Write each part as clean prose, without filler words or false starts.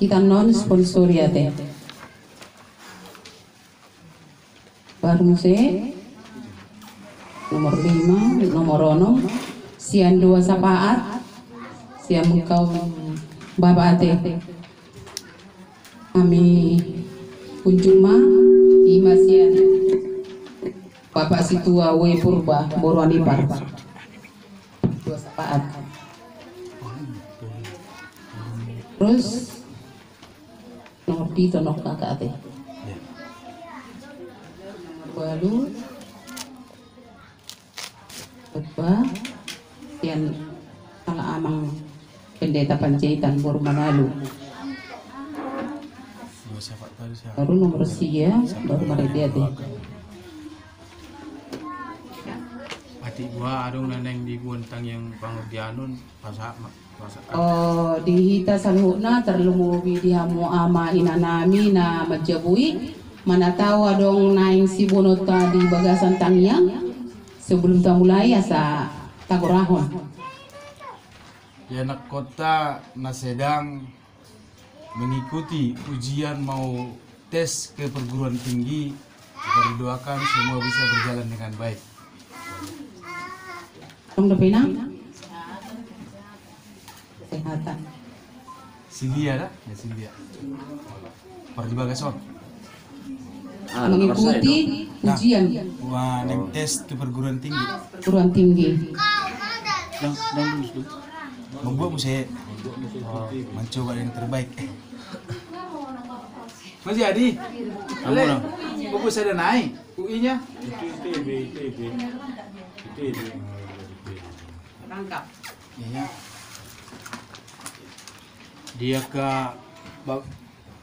kita non sponsor ya teh. Baru se nomor 5, nomor 6, sian 2 sapaat, sian mengkau bapak teh. Kami kunjuma ima sian bapak situa we purba borwanipar 2 sapaat. Terus nomor 3 nok kakak teh. Lalu khotbah yang salah amang pendeta Panjaitan Bor Manado. Baru nomor 3 baru mereka deh. Ati gua adong naneng di buntang yang pangurdianon pasak. Oh dihita saluhna terlumubi dihamu ama inanami na majabui. Mana tahu adong naing si bonota di bagasan tangyang sebelum ta mulai asa tagorahon. Ya anak kota na sedang mengikuti ujian mau tes ke perguruan tinggi. Kita doakan semua bisa berjalan dengan baik. Tong depena kesehatan. Silvia dah, ya Silvia. Pergi bagason. Mengikuti ujian Wah, neng tes ke perguruan tinggi. perguruan tinggi. Membuat saya mencoba yang terbaik. Masih Adi? Boleh? Buku saya naik, UI-nya? Rangkap. Iya. Dia ke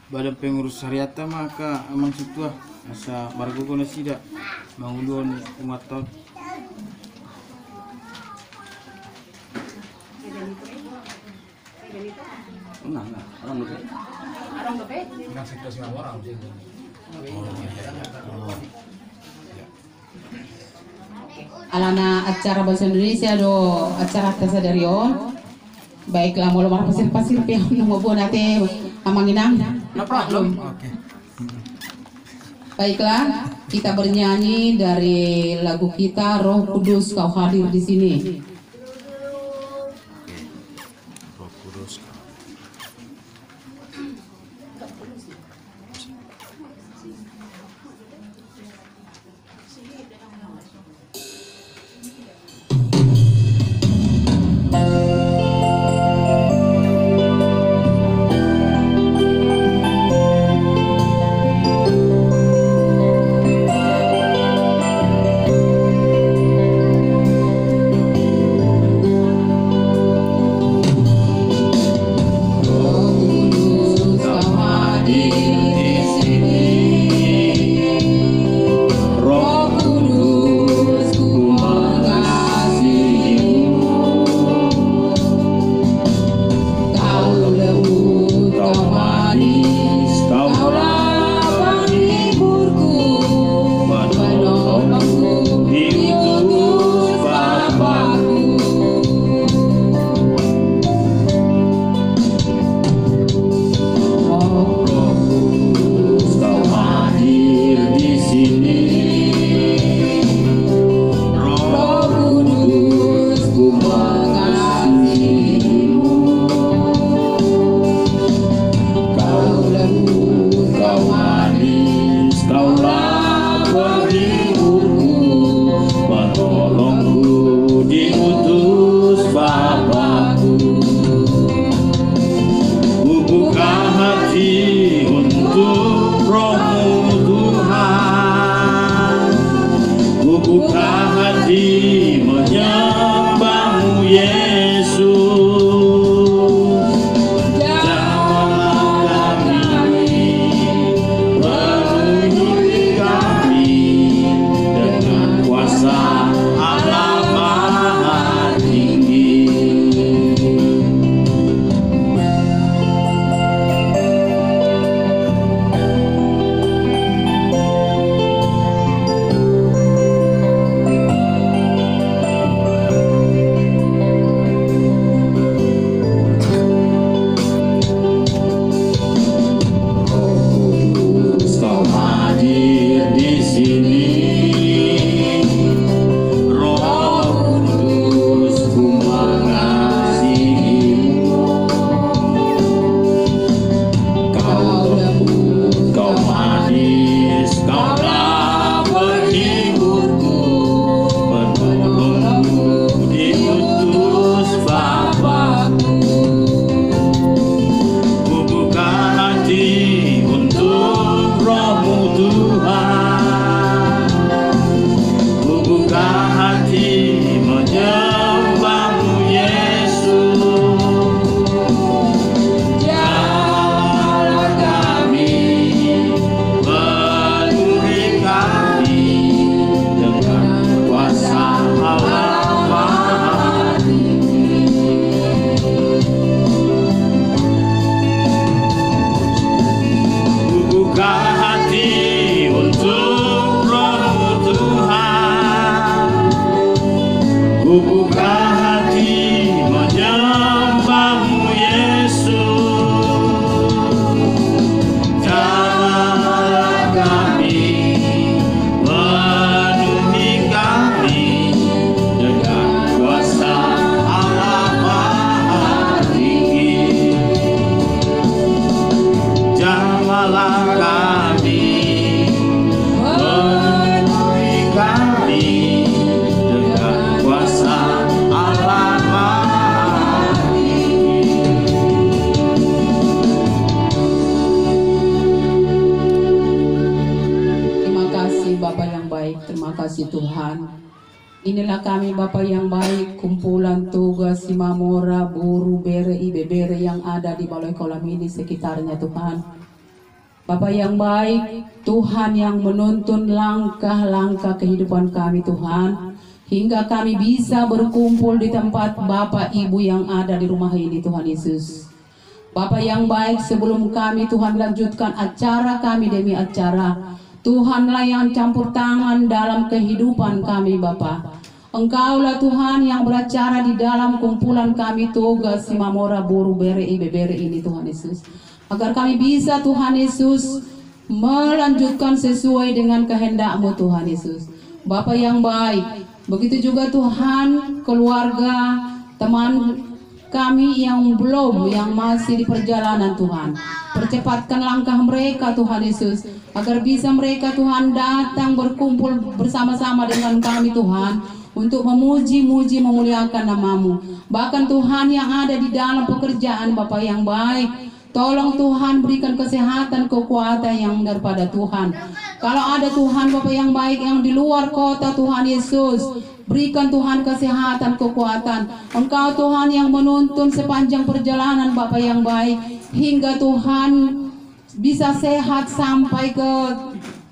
badan pengurus syariat maka amang situa asa bargo kono sida mangulun umat tahun. Enggak, orang lebih. Orang bepe? Enggak situasi orang sih. Alana acara bahasa Indonesia do acara kesadaran. Baiklah mau lemar pasir-pasir pihak nunggu nate amanginang. No problem. Oke. Baiklah, kita bernyanyi dari lagu kita Roh Kudus Kau Hadir di Sini. Roh Kudus. kasih Tuhan. Inilah kami Bapa yang baik, kumpulan tugas Simamora, Buru, Bere, Ibebere yang ada di Balai Kolam ini sekitarnya Tuhan. Bapa yang baik, Tuhan yang menuntun langkah-langkah kehidupan kami Tuhan, hingga kami bisa berkumpul di tempat Bapak Ibu yang ada di rumah ini Tuhan Yesus. Bapa yang baik, sebelum kami Tuhan lanjutkan acara kami demi acara, Tuhanlah yang campur tangan dalam kehidupan kami Bapa. Engkaulah Tuhan yang beracara di dalam kumpulan kami tugas Simamora, Buru, Bere, Ibebere ini Tuhan Yesus. Agar kami bisa Tuhan Yesus melanjutkan sesuai dengan kehendak-Mu Tuhan Yesus. Bapa yang baik, begitu juga Tuhan keluarga, teman kami yang masih di perjalanan Tuhan. Percepatkan langkah mereka Tuhan Yesus, agar bisa mereka Tuhan datang berkumpul bersama-sama dengan kami Tuhan, untuk memuji-muji memuliakan nama-Mu. Bahkan Tuhan yang ada di dalam pekerjaan Bapa yang baik, tolong Tuhan berikan kesehatan, kekuatan yang daripada Tuhan. Kalau ada Tuhan Bapa yang baik yang di luar kota Tuhan Yesus, berikan Tuhan kesehatan, kekuatan. Engkau Tuhan yang menuntun sepanjang perjalanan Bapa yang baik, hingga Tuhan bisa sehat sampai ke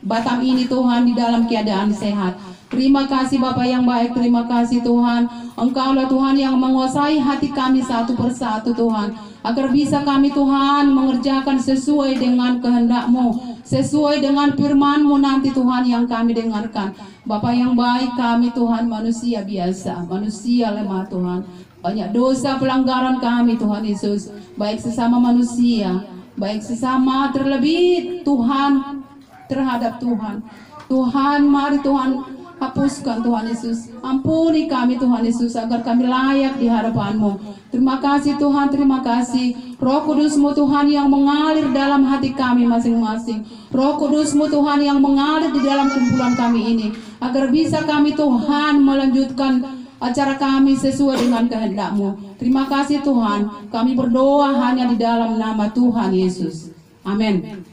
Batam ini Tuhan di dalam keadaan sehat. Terima kasih Bapa yang baik, terima kasih Tuhan. Engkaulah Tuhan yang menguasai hati kami satu persatu Tuhan, agar bisa kami Tuhan mengerjakan sesuai dengan kehendak-Mu, sesuai dengan firman-Mu nanti Tuhan yang kami dengarkan. Bapa yang baik, kami Tuhan manusia biasa, manusia lemah Tuhan. Banyak dosa pelanggaran kami Tuhan Yesus, baik sesama manusia, baik sesama terlebih Tuhan terhadap Tuhan. Tuhan, mari Tuhan hapuskan Tuhan Yesus, ampuni kami Tuhan Yesus, agar kami layak di hadapan-Mu. Terima kasih Tuhan, terima kasih Roh Kudus-Mu Tuhan yang mengalir dalam hati kami masing-masing. Roh Kudus-Mu Tuhan yang mengalir di dalam kumpulan kami ini, agar bisa kami Tuhan melanjutkan acara kami sesuai dengan kehendak-Mu. Terima kasih Tuhan, kami berdoa hanya di dalam nama Tuhan Yesus. Amin.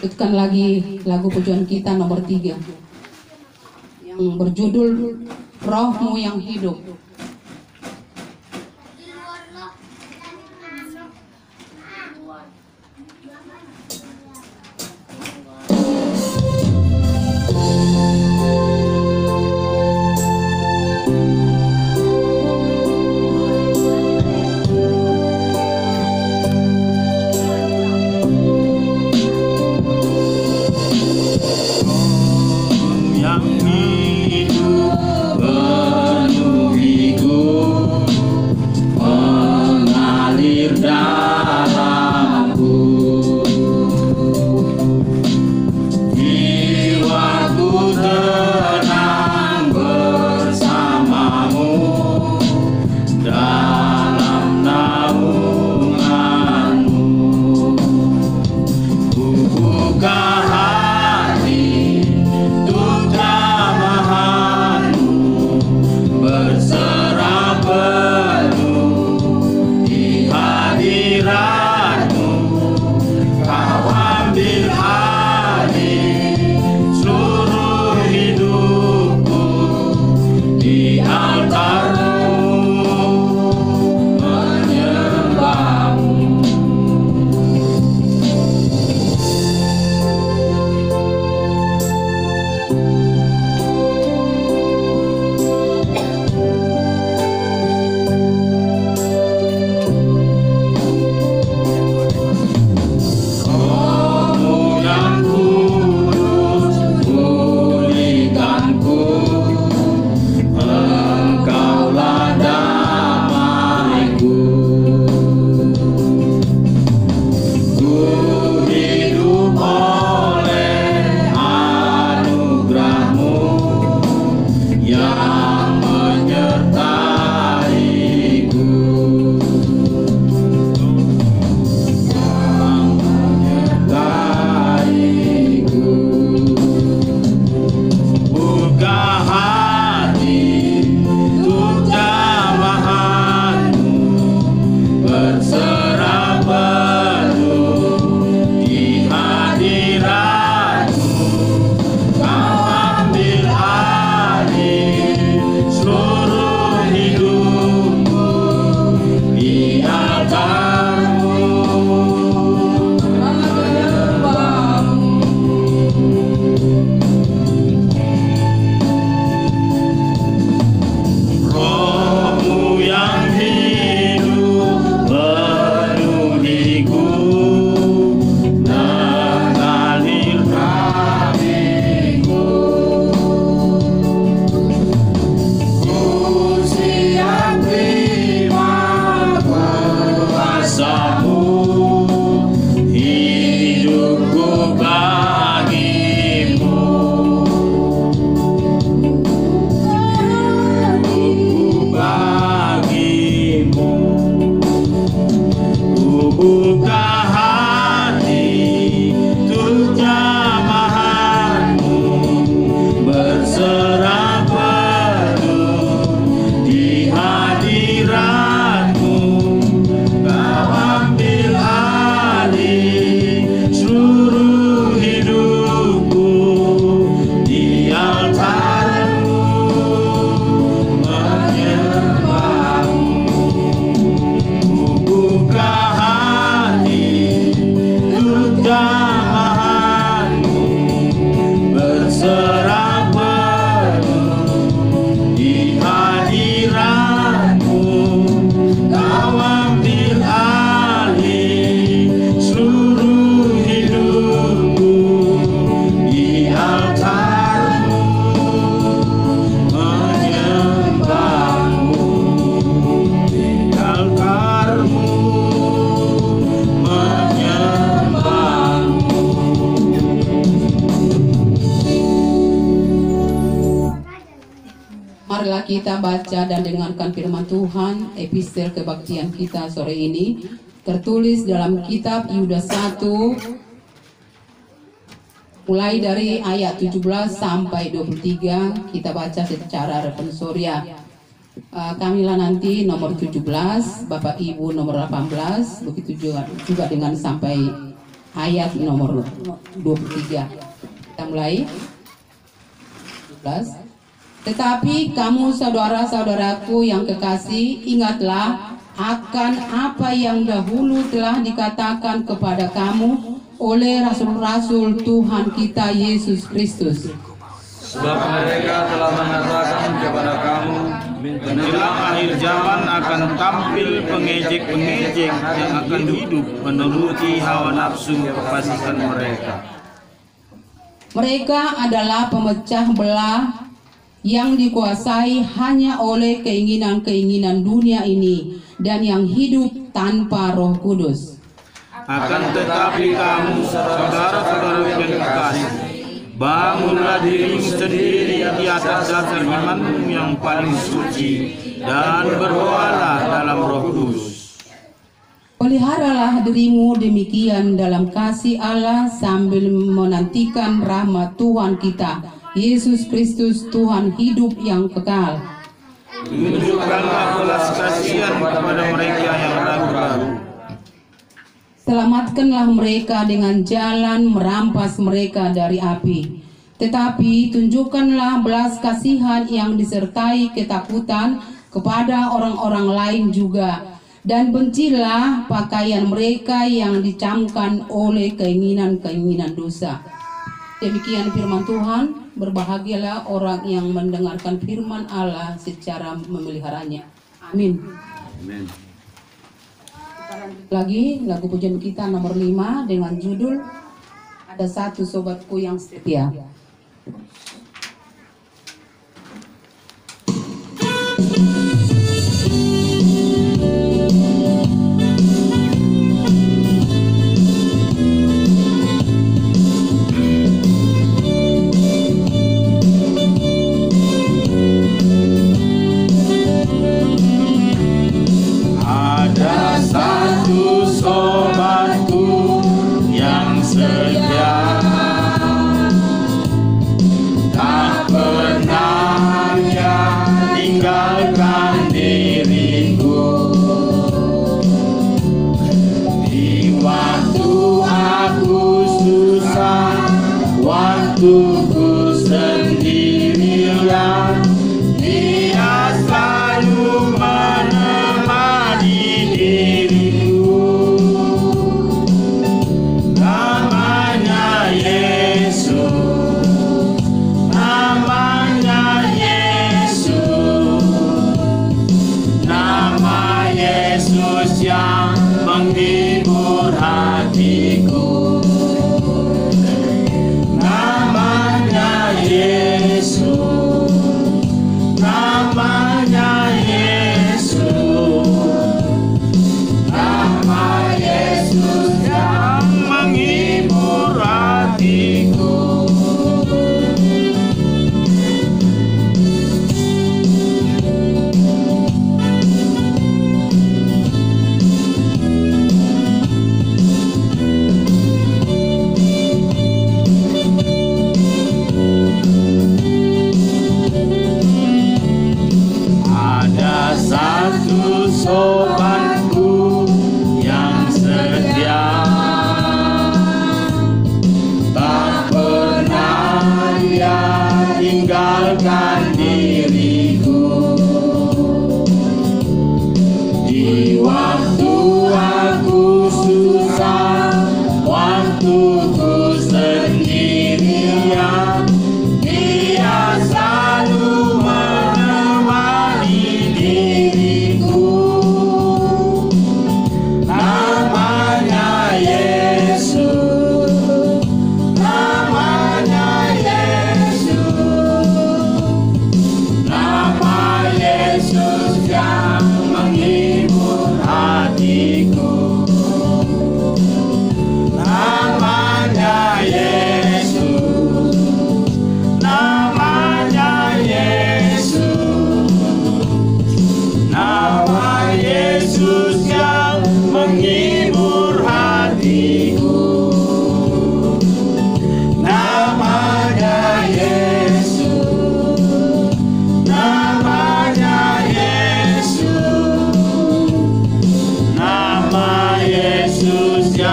Lanjutkan lagi lagu pujian kita nomor 3 yang berjudul Roh-Mu yang Hidup. kita baca dan dengarkan firman Tuhan, epistel kebaktian kita sore ini tertulis dalam kitab Yudas 1 mulai dari ayat 17 sampai 23. Kita baca secara responsoria. Kamilah nanti nomor 17, Bapak Ibu nomor 18, begitu juga dengan sampai ayat nomor 23. Kita mulai. 17. Tetapi kamu saudara-saudaraku yang kekasih, ingatlah akan apa yang dahulu telah dikatakan kepada kamu oleh rasul-rasul Tuhan kita Yesus Kristus. Sebab mereka telah mengatakan kepada kamu, menjelang akhir zaman akan tampil pengejek-pengejek yang akan hidup menuruti hawa nafsu kepastikan mereka. Mereka adalah pemecah belah yang dikuasai hanya oleh keinginan-keinginan dunia ini dan yang hidup tanpa Roh Kudus. Akan tetapi kamu, saudara-saudara yang kekasih, bangunlah dirimu sendiri di atas dasar imanmu yang paling suci dan berdoalah dalam Roh Kudus. Peliharalah dirimu demikian dalam kasih Allah sambil menantikan rahmat Tuhan kita Yesus Kristus, Tuhan hidup yang kekal. Tunjukkanlah belas kasihan kepada mereka yang ragu-ragu. Selamatkanlah mereka dengan jalan merampas mereka dari api. Tetapi tunjukkanlah belas kasihan yang disertai ketakutan kepada orang-orang lain juga. Dan bencilah pakaian mereka yang dicamkan oleh keinginan-keinginan dosa. Demikian firman Tuhan. Berbahagialah orang yang mendengarkan firman Allah secara memeliharanya. Amin. Amin. Kita lanjut lagi lagu pujian kita nomor 5 dengan judul Ada Satu Sobatku Yang Setia.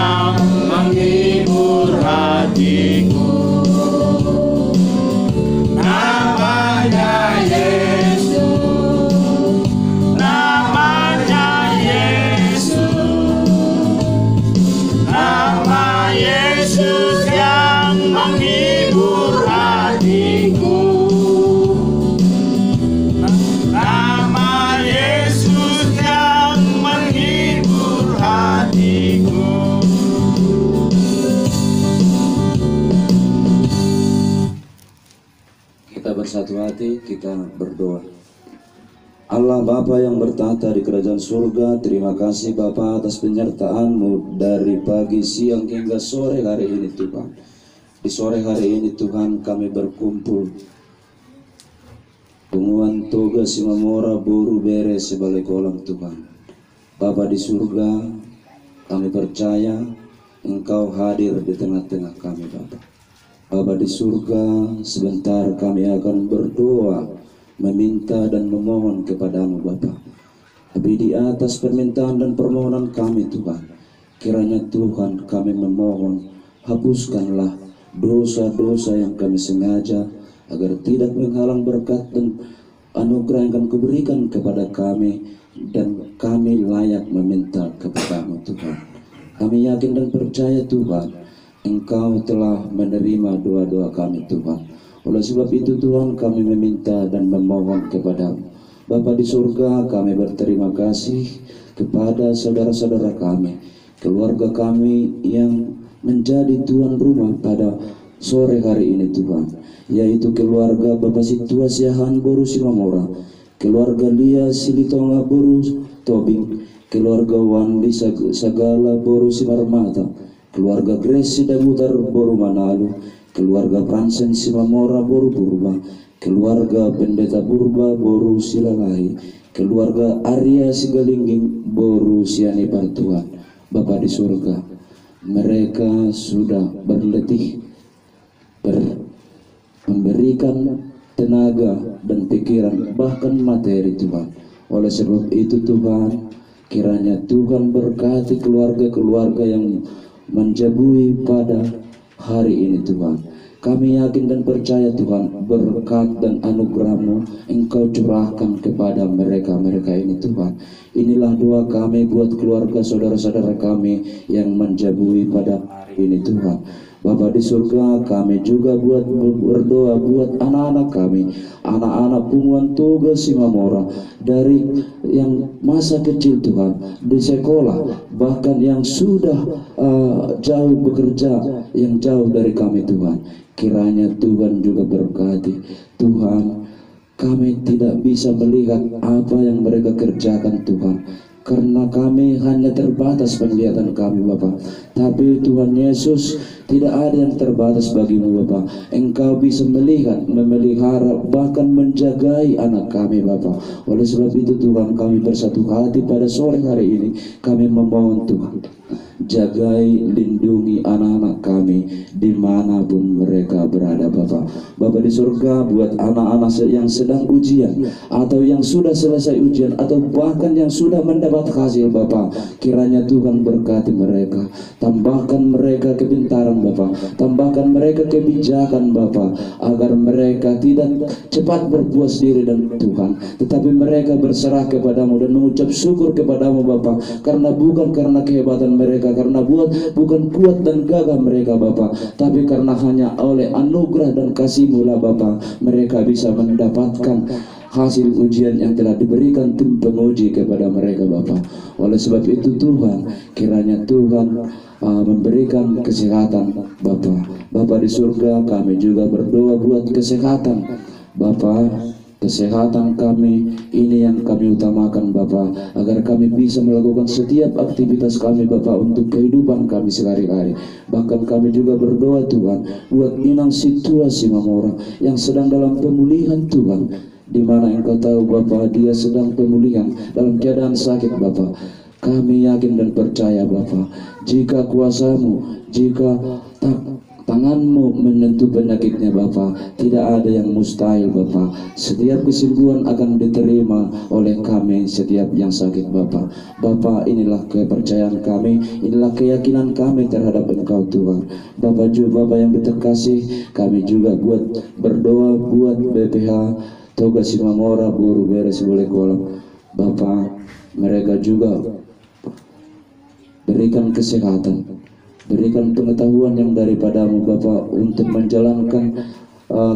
yang menghibur hatiku. Namanya Yesus, namanya Yesus, nama Yesus yang menghibur hatiku. Nama Yesus yang menghibur hatiku. Kita bersatu hati, kita berdoa. Allah Bapa yang bertata di kerajaan surga, terima kasih Bapa atas penyertaan-Mu dari pagi, siang hingga sore hari ini Tuhan. Di sore hari ini Tuhan kami berkumpul. Punguan toga simamora boru bere sebalik kolam Tuhan. Bapa di surga, kami percaya Engkau hadir di tengah-tengah kami Bapa. Bapa di surga, sebentar kami akan berdoa, meminta dan memohon kepadamu Bapa. Tapi di atas permintaan dan permohonan kami Tuhan, kiranya Tuhan kami memohon, hapuskanlah dosa-dosa yang kami sengaja, agar tidak menghalang berkat dan anugerah yang akan Kau berikan kepada kami, dan kami layak meminta kepadamu Tuhan. Kami yakin dan percaya Tuhan, Engkau telah menerima doa-doa kami Tuhan. Oleh sebab itu Tuhan kami meminta dan memohon kepadamu. Bapa di surga, kami berterima kasih kepada saudara-saudara kami, keluarga kami yang menjadi tuan rumah pada sore hari ini Tuhan, yaitu keluarga Bapak Situasiahan Boru Simamora, keluarga Lia Silitonga Boru Tobing, keluarga Wandi Sagala Boru Simarmata, keluarga Grace Damutar Boru Manalu, keluarga Pransen Simamora Boru Purba, keluarga Pendeta Purba Boru Silalahi, keluarga Arya Sigalingging Boru Siani Partuan. Bapa di surga, mereka sudah berletih memberikan tenaga dan pikiran, bahkan materi Tuhan. Oleh sebab itu Tuhan, kiranya Tuhan berkati keluarga-keluarga yang menjabui pada hari ini Tuhan. Kami yakin dan percaya Tuhan, berkat dan anugerah-Mu Engkau curahkan kepada mereka ini Tuhan. Inilah doa kami buat keluarga saudara-saudara kami yang menjabui pada hari ini Tuhan. Bapa di surga, kami juga berdoa buat anak-anak kami, anak-anak Punguan Toga Simamora, dari yang masa kecil Tuhan di sekolah, bahkan yang sudah jauh bekerja, yang jauh dari kami Tuhan. Kiranya Tuhan juga berkati. Tuhan, kami tidak bisa melihat apa yang mereka kerjakan Tuhan, karena kami hanya terbatas penglihatan kami Bapa. Tapi Tuhan Yesus, tidak ada yang terbatas bagimu Bapa. Engkau bisa melihat, memelihara, bahkan menjagai anak kami Bapa. Oleh sebab itu Tuhan, kami bersatu hati pada sore hari ini. Kami memohon Tuhan, jagai, lindungi anak-anak kami dimanapun mereka berada Bapa. Bapa di surga, buat anak-anak yang sedang ujian, atau yang sudah selesai ujian, atau bahkan yang sudah mendapat hasil Bapa, kiranya Tuhan berkati mereka. Tambahkan mereka kepintaran Bapa, tambahkan mereka kebijakan Bapa, agar mereka tidak cepat berpuas diri dan Tuhan, tetapi mereka berserah kepadamu dan mengucap syukur kepadamu Bapa, karena bukan karena kehebatan mereka, karena bukan kuat dan gagah mereka Bapa, tapi karena hanya oleh anugerah dan kasih-Mu lah Bapa, mereka bisa mendapatkan hasil ujian yang telah diberikan tim penguji kepada mereka Bapa. Oleh sebab itu Tuhan, kiranya Tuhan memberikan kesehatan Bapa. Bapa di surga, kami juga berdoa buat kesehatan Bapa. Kesehatan kami ini yang kami utamakan Bapa, agar kami bisa melakukan setiap aktivitas kami Bapa untuk kehidupan kami sehari-hari. Bahkan kami juga berdoa Tuhan buat Inang Situasi Mamora yang sedang dalam pemulihan Tuhan, di mana Engkau tahu Bapa, dia sedang pemulihan dalam keadaan sakit Bapa. Kami yakin dan percaya Bapa, jika kuasa-Mu, jika Tanganmu menentu penyakitnya Bapa. Tidak ada yang mustahil Bapa. Setiap kesembuhan akan diterima oleh kami, setiap yang sakit Bapa. Bapa, inilah kepercayaan kami, inilah keyakinan kami terhadap Engkau Tuhan. Bapa juga Bapa yang terkasih, kami juga berdoa buat BPH Toga Simamora Buru Beres Boleh Kolam. Bapa, mereka juga berikan kesehatan, berikan pengetahuan yang daripadamu Bapa untuk menjalankan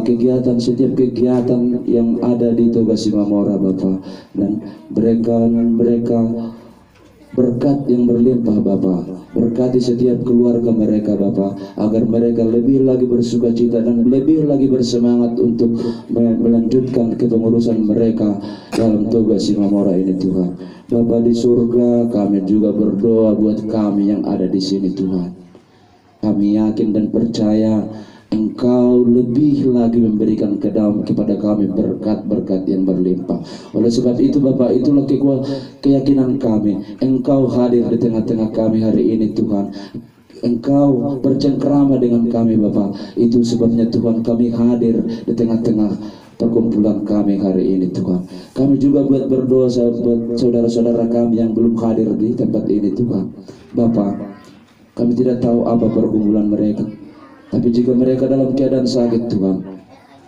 kegiatan, setiap kegiatan yang ada di Toga Simamora Bapa, dan berikan mereka berkat yang berlimpah Bapa. Berkati setiap keluarga mereka Bapa, agar mereka lebih lagi bersuka cita dan lebih lagi bersemangat untuk melanjutkan kepengurusan mereka dalam Toga Simamora ini Tuhan. Bapa di surga, kami juga berdoa buat kami yang ada di sini Tuhan. Kami yakin dan percaya Engkau lebih lagi memberikan kepada kami berkat-berkat yang berlimpah. Oleh sebab itu Bapak, itulah keyakinan kami. Engkau hadir di tengah-tengah kami hari ini Tuhan. Engkau bercengkrama dengan kami Bapak. Itu sebabnya Tuhan kami hadir di tengah-tengah perkumpulan kami hari ini Tuhan. Kami juga berdoa buat saudara-saudara kami yang belum hadir di tempat ini Tuhan. Bapak, kami tidak tahu apa pergumulan mereka, tapi jika mereka dalam keadaan sakit Tuhan,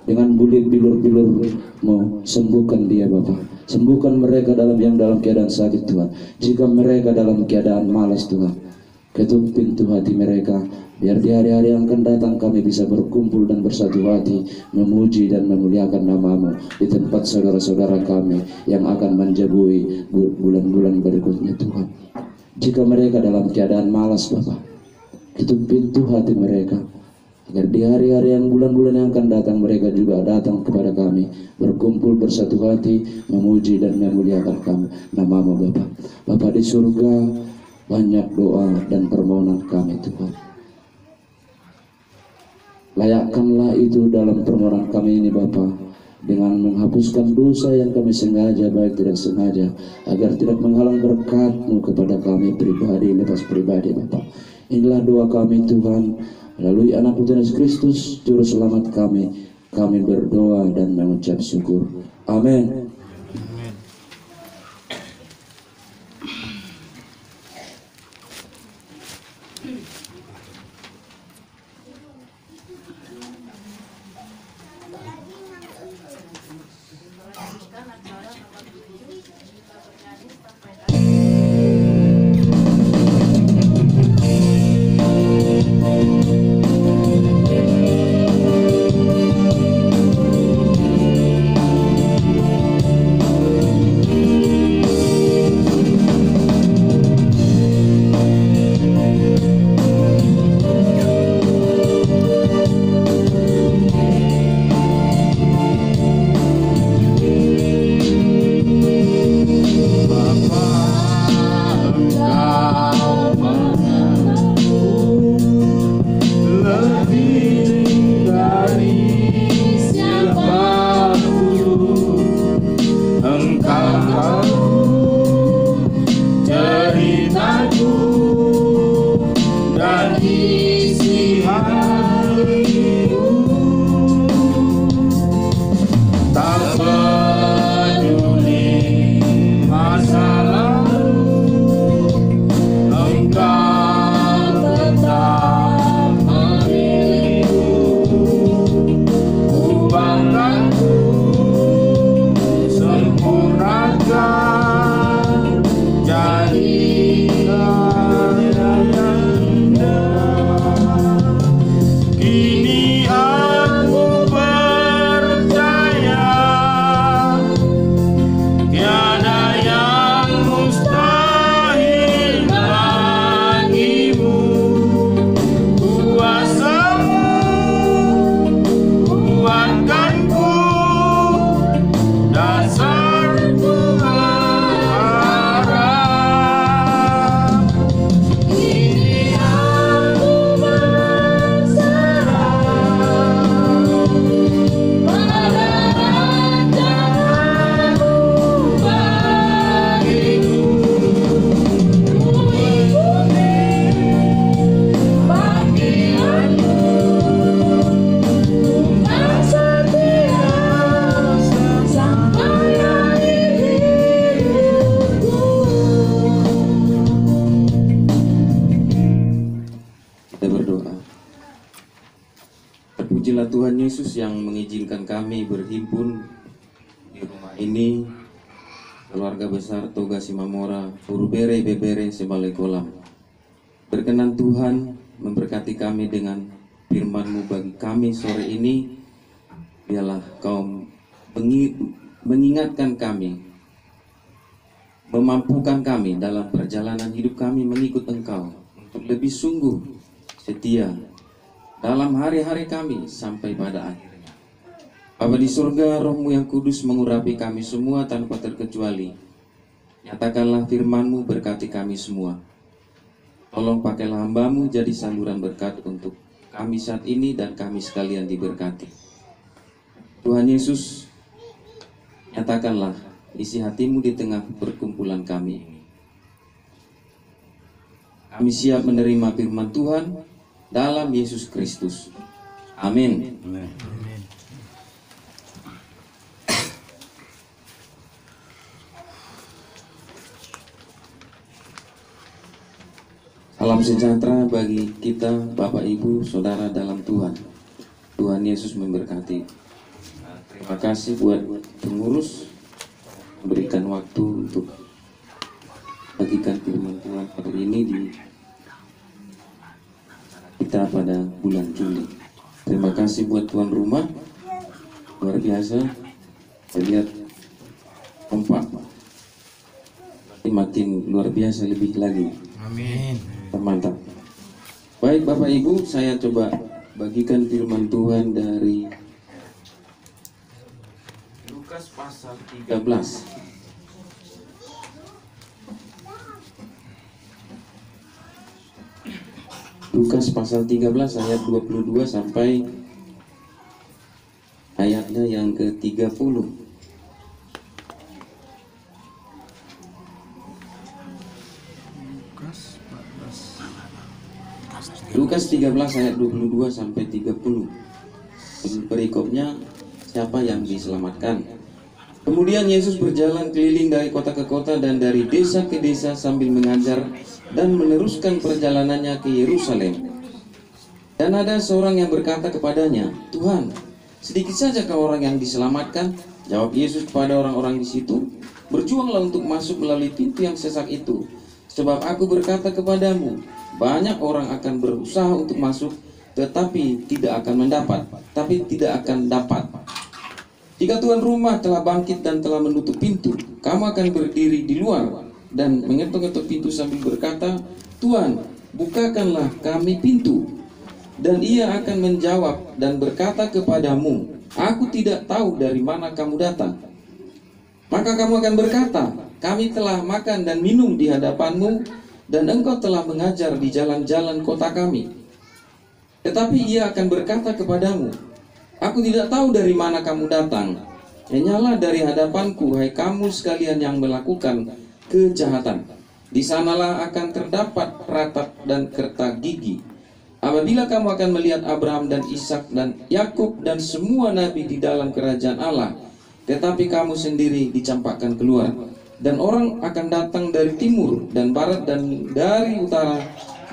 dengan bulir bilur-bilur-Mu sembuhkan dia Bapak. Sembuhkan mereka dalam keadaan sakit Tuhan. Jika mereka dalam keadaan malas Tuhan, ketuk pintu hati mereka, biar di hari-hari yang akan datang kami bisa berkumpul dan bersatu hati, memuji dan memuliakan nama-Mu di tempat saudara-saudara kami yang akan menjabui bulan-bulan berikutnya Tuhan. Jika mereka dalam keadaan malas Bapak, ketuk pintu hati mereka, agar di hari-hari yang bulan-bulan yang akan datang mereka juga datang kepada kami, berkumpul bersatu hati, memuji dan memuliakan kami nama-Mu Bapa. Bapa di surga, banyak doa dan permohonan kami Tuhan. Layakkanlah itu dalam permohonan kami ini Bapa, dengan menghapuskan dosa yang kami sengaja baik tidak sengaja, agar tidak menghalang berkat-Mu kepada kami pribadi lepas pribadi Bapa. Inilah doa kami Tuhan, melalui anak Tuhan Yesus Kristus Juru Selamat kami berdoa dan mengucap syukur. Amin. Terpujilah Tuhan Yesus yang mengizinkan kami berhimpun di rumah ini, keluarga besar Toga Simamora, Urubere Bebere Sebalai Kolam. Berkenan Tuhan memberkati kami dengan firman-Mu bagi kami sore ini. Biarlah Kau mengingatkan kami, memampukan kami dalam perjalanan hidup kami mengikut Engkau untuk lebih sungguh setia dalam hari-hari kami sampai pada akhirnya. Bapa di surga, Roh-Mu yang kudus mengurapi kami semua tanpa terkecuali. Nyatakanlah firman-Mu, berkati kami semua. Tolong pakailah hamba-Mu jadi saluran berkat untuk kami saat ini dan kami sekalian diberkati. Tuhan Yesus, nyatakanlah isi hati-Mu di tengah perkumpulan kami ini. Kami siap menerima firman Tuhan dalam Yesus Kristus. Amin. Salam sejahtera bagi kita, Bapak, Ibu, Saudara dalam Tuhan. Tuhan Yesus memberkati. Terima kasih buat pengurus memberikan waktu untuk bagikan firman Tuhan hari ini di kita pada bulan Juli. Terima kasih buat tuan rumah, luar biasa. Saya lihat kompak, makin luar biasa lebih lagi. Amin. Mantap. Baik Bapak Ibu, saya coba bagikan firman Tuhan dari Lukas pasal 13. Lukas pasal 13 ayat 22 sampai ayatnya yang ke-30. Lukas 13 ayat 22 sampai 30. Perikopnya, siapa yang diselamatkan? Kemudian Yesus berjalan keliling dari kota ke kota dan dari desa ke desa sambil mengajar dan meneruskan perjalanannya ke Yerusalem. Dan ada seorang yang berkata kepadanya, "Tuhan, sedikit saja kau orang yang diselamatkan?" Jawab Yesus kepada orang-orang di situ, "Berjuanglah untuk masuk melalui pintu yang sesak itu. Sebab aku berkata kepadamu, banyak orang akan berusaha untuk masuk, tetapi tidak akan mendapat, Jika tuan rumah telah bangkit dan telah menutup pintu, kamu akan berdiri di luar dan mengetuk-ngetuk pintu sambil berkata, 'Tuhan, bukakanlah kami pintu.' Dan ia akan menjawab dan berkata kepadamu, 'Aku tidak tahu dari mana kamu datang.' Maka kamu akan berkata, 'Kami telah makan dan minum di hadapanmu, dan engkau telah mengajar di jalan-jalan kota kami.' Tetapi ia akan berkata kepadamu, 'Aku tidak tahu dari mana kamu datang. Hanyalah dari hadapanku, hai kamu sekalian yang melakukan kejahatan.' Di sanalah akan terdapat ratap dan kertak gigi. Apabila kamu akan melihat Abraham dan Ishak dan Yakub dan semua nabi di dalam kerajaan Allah, tetapi kamu sendiri dicampakkan keluar. Dan orang akan datang dari timur dan barat dan dari utara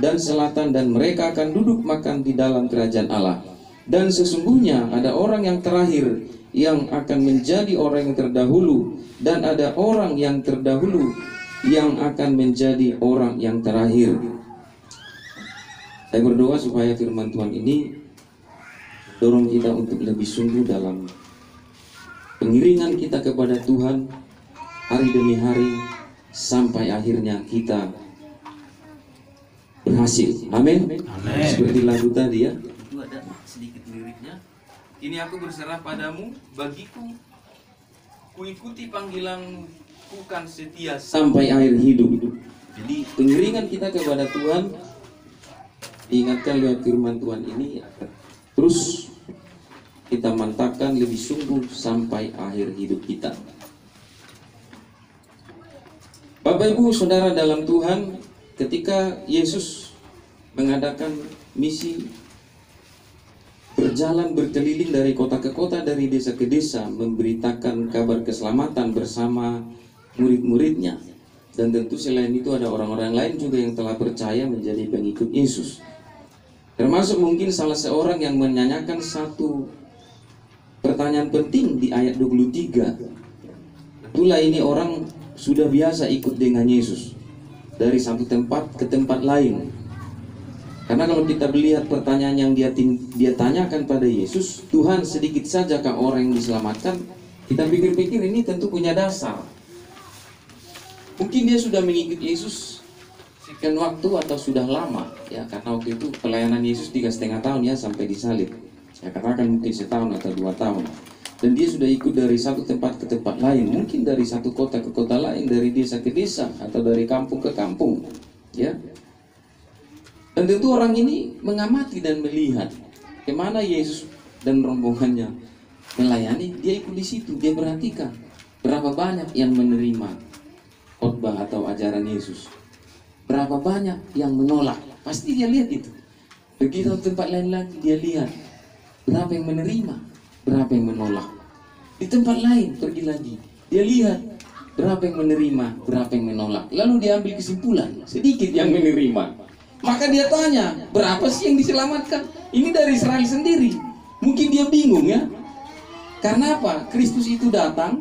dan selatan, dan mereka akan duduk makan di dalam kerajaan Allah. Dan sesungguhnya ada orang yang terakhir yang akan menjadi orang yang terdahulu, dan ada orang yang terdahulu yang akan menjadi orang yang terakhir." Saya berdoa supaya firman Tuhan ini dorong kita untuk lebih sungguh dalam pengiringan kita kepada Tuhan hari demi hari sampai akhirnya kita berhasil. Amin. Seperti lagu tadi ya. Itu ada sedikit liriknya. "Kini aku berserah padamu, bagiku kuikuti panggilanmu kan setia sampai akhir hidup." Jadi pengiringan kita kepada Tuhan diingatkan lewat firman Tuhan ini terus kita mantapkan lebih sungguh sampai akhir hidup kita. Bapak Ibu Saudara dalam Tuhan, ketika Yesus mengadakan misi berjalan berkeliling dari kota ke kota, dari desa ke desa, memberitakan kabar keselamatan bersama murid-muridnya, dan tentu selain itu ada orang-orang lain juga yang telah percaya menjadi pengikut Yesus. Termasuk mungkin salah seorang yang menanyakan satu pertanyaan penting di ayat 23. Itulah ini orang sudah biasa ikut dengan Yesus dari satu tempat ke tempat lain. Karena kalau kita melihat pertanyaan yang dia tanyakan pada Yesus, Tuhan sedikit saja kah orang yang diselamatkan? Kita pikir-pikir ini tentu punya dasar. Mungkin dia sudah mengikuti Yesus sekian waktu atau sudah lama ya, karena waktu itu pelayanan Yesus 3,5 tahun ya sampai disalib. Saya katakan mungkin setahun atau 2 tahun. Dan dia sudah ikut dari satu tempat ke tempat lain, mungkin dari satu kota ke kota lain, dari desa ke desa atau dari kampung ke kampung, ya. Dan tentu orang ini mengamati dan melihat kemana Yesus dan rombongannya melayani. Dia ikut di situ, dia perhatikan berapa banyak yang menerima khotbah atau ajaran Yesus, berapa banyak yang menolak. Pasti dia lihat itu. Begitu tempat lain lagi dia lihat berapa yang menerima, berapa yang menolak. Di tempat lain pergi lagi, dia lihat berapa yang menerima, berapa yang menolak. Lalu dia ambil kesimpulan, sedikit yang menerima. Maka dia tanya, berapa sih yang diselamatkan? Ini dari Israel sendiri. Mungkin dia bingung ya. Karena apa? Kristus itu datang,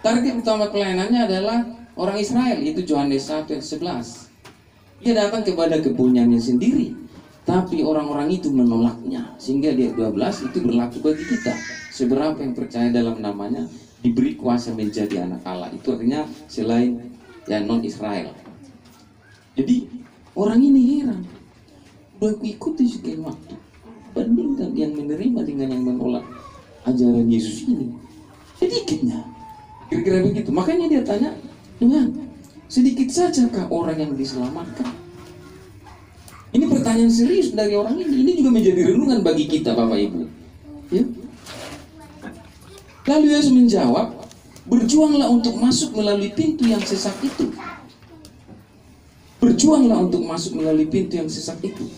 target utama pelayanannya adalah orang Israel, itu Yohanes 1 ayat 11. Dia datang kepada kepunyaannya sendiri, tapi orang-orang itu menolaknya. Sehingga di ayat 12 itu berlaku bagi kita. Seberapa yang percaya dalam namanya diberi kuasa menjadi anak Allah. Itu artinya selain ya non-Israel. Jadi orang ini heran, udah ikuti sekian waktu, bandingkan yang menerima dengan yang menolak ajaran Yesus ini, sedikitnya. Kira-kira begitu. Makanya dia tanya, Tuhan, sedikit saja kah orang yang diselamatkan? Ini pertanyaan serius dari orang ini. Ini juga menjadi renungan bagi kita, Bapak Ibu. Ya. Lalu Yesus menjawab, berjuanglah untuk masuk melalui pintu yang sesak itu. Berjuanglah untuk masuk melalui pintu yang sesak itu.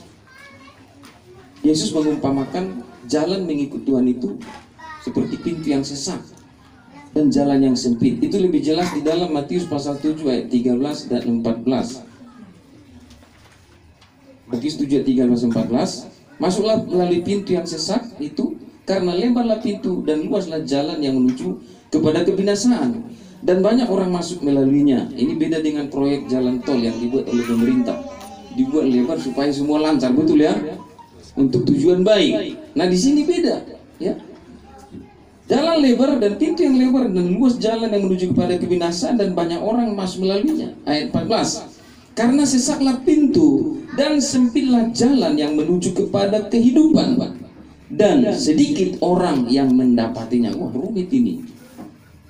Yesus mengumpamakan jalan mengikut Tuhan itu seperti pintu yang sesak dan jalan yang sempit. Itu lebih jelas di dalam Matius pasal 7 ayat 13 dan 14. Matius 7 ayat 13 dan 14. Masuklah melalui pintu yang sesak itu, karena lebarlah pintu dan luaslah jalan yang menuju kepada kebinasaan, dan banyak orang masuk melaluinya. Ini beda dengan proyek jalan tol yang dibuat oleh pemerintah. Dibuat lebar supaya semua lancar, betul ya? Untuk tujuan baik. Nah di sini beda, ya. Jalan lebar dan pintu yang lebar dan luas jalan yang menuju kepada kebinasaan, dan banyak orang masuk melaluinya. Ayat 14. Karena sesaklah pintu dan sempitlah jalan yang menuju kepada kehidupan, dan sedikit orang yang mendapatinya. Wah, rumit ini.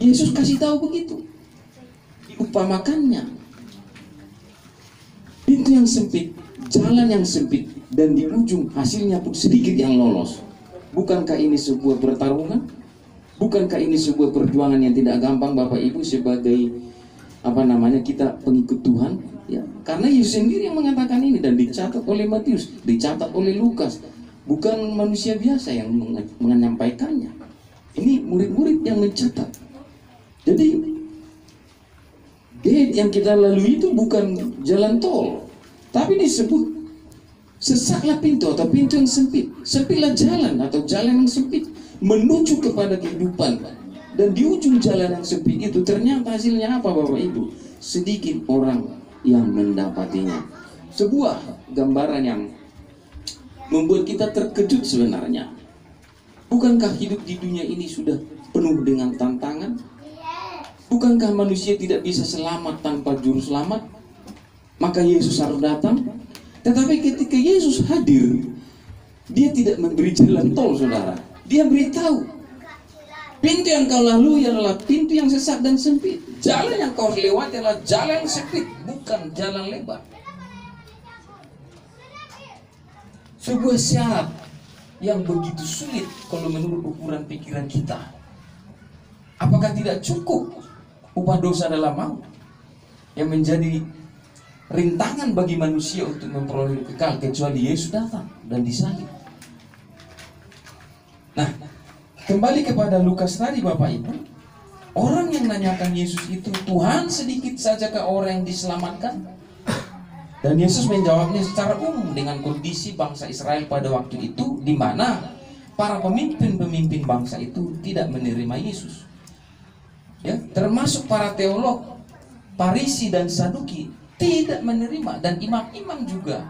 Yesus kasih tahu begitu, diupamakannya. Pintu yang sempit, jalan yang sempit, dan di ujung hasilnya pun sedikit yang lolos. Bukankah ini sebuah pertarungan? Bukankah ini sebuah perjuangan yang tidak gampang, Bapak Ibu, sebagai kita pengikut Tuhan? Ya, karena Yesus sendiri yang mengatakan ini, dan dicatat oleh Matius, dicatat oleh Lukas. Bukan manusia biasa yang menyampaikannya. Ini murid-murid yang mencatat. Jadi gate yang kita lalui itu bukan jalan tol, tapi disebut sesaklah pintu atau pintu yang sempit. Sempitlah jalan atau jalan yang sempit menuju kepada kehidupan. Dan di ujung jalan yang sempit itu ternyata hasilnya apa, Bapak Ibu? Sedikit orang yang mendapatinya. Sebuah gambaran yang membuat kita terkejut sebenarnya. Bukankah hidup di dunia ini sudah penuh dengan tantangan? Bukankah manusia tidak bisa selamat tanpa juru selamat? Maka Yesus harus datang. Tetapi ketika Yesus hadir, dia tidak memberi jalan tol, saudara. Dia beritahu, pintu yang kau lalui adalah pintu yang sesak dan sempit. Jalan yang kau lewati adalah jalan yang sempit, bukan jalan lebar. Sebuah syarat yang begitu sulit kalau menurut ukuran pikiran kita. Apakah tidak cukup upah dosa dalam maut yang menjadi rintangan bagi manusia untuk memperoleh kekal, kecuali Yesus datang dan disalib? Nah, kembali kepada Lukas tadi, Bapak Ibu, orang yang nanyakan Yesus itu, Tuhan, sedikit sajakah orang yang diselamatkan? Dan Yesus menjawabnya secara umum dengan kondisi bangsa Israel pada waktu itu, di mana para pemimpin-pemimpin bangsa itu tidak menerima Yesus. Ya, termasuk para teolog, Farisi dan Saduki tidak menerima, dan imam-imam juga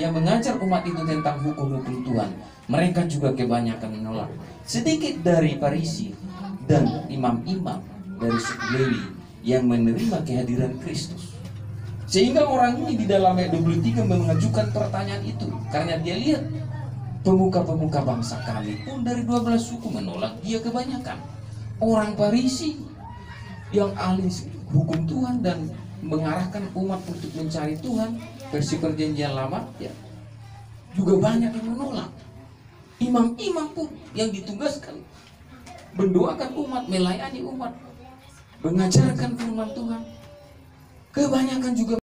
yang mengajar umat itu tentang hukum-hukum Tuhan, mereka juga kebanyakan menolak. Sedikit dari Farisi dan imam-imam dari suku Lewi yang menerima kehadiran Kristus. Sehingga orang ini di dalam ayat 23 mengajukan pertanyaan itu, karena dia lihat pemuka-pemuka bangsa kami pun dari 12 suku menolak dia kebanyakan. Orang Farisi yang ahli hukum Tuhan dan mengarahkan umat untuk mencari Tuhan, versi perjanjian lama, ya, juga banyak yang menolak. Imam-imam pun yang ditugaskan mendoakan umat, melayani umat, mengajarkan firman Tuhan, kebanyakan juga